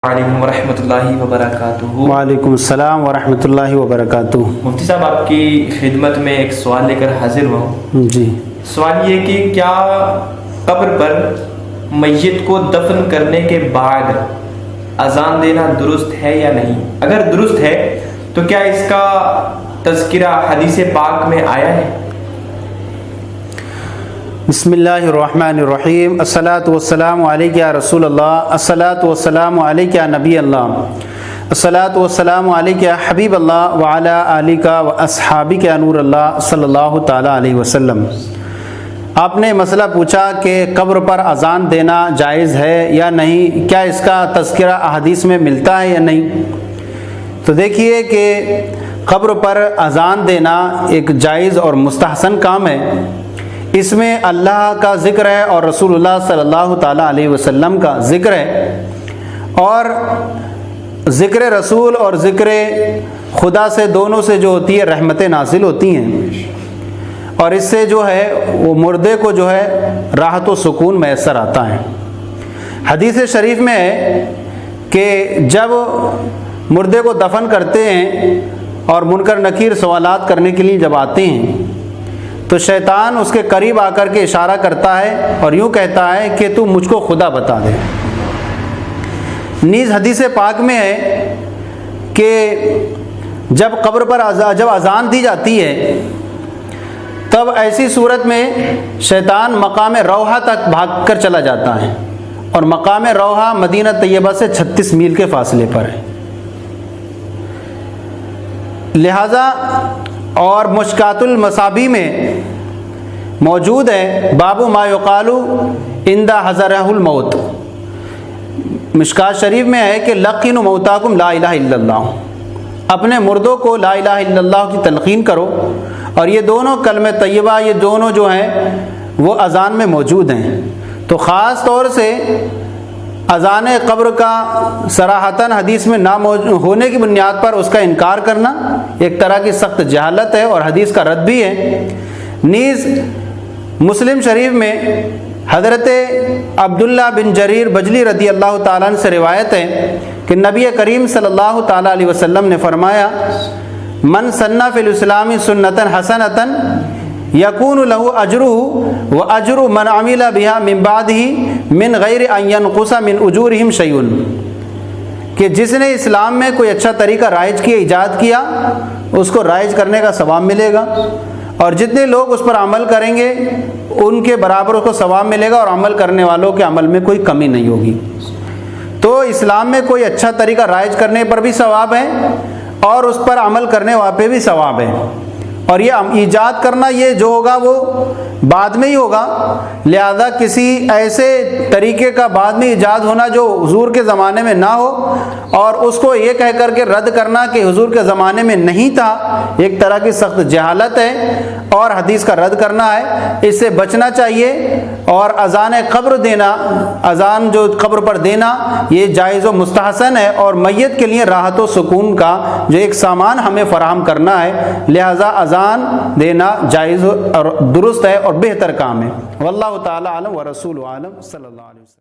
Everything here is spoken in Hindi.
वालेकुम वरहमतुल्लाहि वबरकातुहू। वालेकुम अस्सलाम वरहमतुल्लाहि वबरकातुहू। मुफ्ती साहब, आपकी खिदमत में एक सवाल लेकर हाजिर हुआ हूँ। जी। सवाल ये कि क्या कब्र पर मैयत को दफन करने के बाद अजान देना दुरुस्त है या नहीं? अगर दुरुस्त है तो क्या इसका तज़किरा हदीस पाक में आया है? बिस्मिल्लाहिर्रहमानिर्रहीम। अस्सलातु वस्सलामु अलैका या रसूल अल्लाह, अस्सलातु वस्सलामु अलैका या नबी अल्लाह, अस्सलातु वस्सलामु अलैका या हबीब अल्लाह व अला आलिका व अस्हाबिका या नूर अल्लाह सल्लल्लाहु ताला अलैहि वसल्लम। आपने मसला पूछा कि कब्र पर अजान देना जायज़ है या नहीं, क्या इसका तज़किरा अहदीस में मिलता है या नहीं। तो देखिए कि कब्र पर अजान देना एक जायज़ और मुस्तहसन काम है। इसमें अल्लाह का ज़िक्र है और रसूलुल्लाह सल्लल्लाहु ताला अलैहि वसल्लम का ज़िक्र है, और ज़िक्र रसूल और ज़िक्र खुदा से दोनों से जो होती है रहमतें नाज़िल होती हैं, और इससे जो है वो मुर्दे को जो है राहत व सुकून मैसर आता है। हदीस शरीफ में है कि जब मुर्दे को दफन करते हैं और मुनकर नकीर सवालात करने के लिए जब आते हैं तो शैतान उसके करीब आकर के इशारा करता है और यूँ कहता है कि तू मुझको खुदा बता दे। नीज़ हदीस पाक में है कि जब कब्र पर जब अजान दी जाती है तब ऐसी सूरत में शैतान मकाम रौहा तक भाग कर चला जाता है, और मकाम रौहा मदीना तैयबा से 36 मील के फासले पर है। लिहाजा और मुश्कातुल मसाबी में मौजूद है बाबू मा युकालु इंदा हज़रहुल मौत। मिशकात शरीफ में है कि लक़िनु मौताकुम ला इलाहा इल्लल्लाह, अपने मुर्दों को ला इलाहा इल्लल्लाह की तलक़ीन करो। और ये दोनों कलमे तय्यबा, ये दोनों जो हैं वो अज़ान में मौजूद हैं। तो ख़ास तौर से अज़ान कब्र का सराहतन हदीस में ना होने की बुनियाद पर उसका इनकार करना एक तरह की सख्त जहालत है और हदीस का रद्द भी है। नीज़ मुस्लिम शरीफ में हज़रत अब्दुल्ला बिन जरीर बजली रदी अल्लाह ताला अन्हु से रिवायत है कि नबी करीम सल्लल्लाहु ताला अलैहि वसल्लम ने फरमाया, मन सन्ना फिल इस्लामी सुन्नतन हसनतन यकून लहू अजरुहु व अजरु मन अमिला बिहा मिन बादिही मिन गैर अन यनकुसा मिन उजूरिहिम शैउन, कि जिसने इस्लाम में कोई अच्छा तरीका राइज किया, ईजाद किया, उसको राइज करने का सवाब मिलेगा, और जितने लोग उस पर अमल करेंगे उनके बराबर उसको सवाब मिलेगा, और अमल करने वालों के अमल में कोई कमी नहीं होगी। तो इस्लाम में कोई अच्छा तरीका राइज करने पर भी सवाब है और उस पर अमल करने वाले पे भी सवाब है, और ये ईजाद करना ये जो होगा वो बाद में ही होगा। लिहाजा किसी ऐसे तरीके का बाद में ईजाद होना जो हुजूर के ज़माने में ना हो, और उसको ये कह कर के रद्द करना कि हुजूर के ज़माने में नहीं था, एक तरह की सख्त जहालत है और हदीस का रद्द करना है। इससे बचना चाहिए। और अज़ान कब्र देना, अज़ान जो कब्र पर देना, ये जायज़ व मुस्तहसन है, और मैयत के लिए राहत व सुकून का जो एक सामान हमें फ़राहम करना है। लिहाजा अज़ान देना जायज़ और दुरुस्त है और बेहतर काम है। वल्लाहु ताला आलम व रसूलु आलम सल्लल्लाहु अलैहि वसल्लम।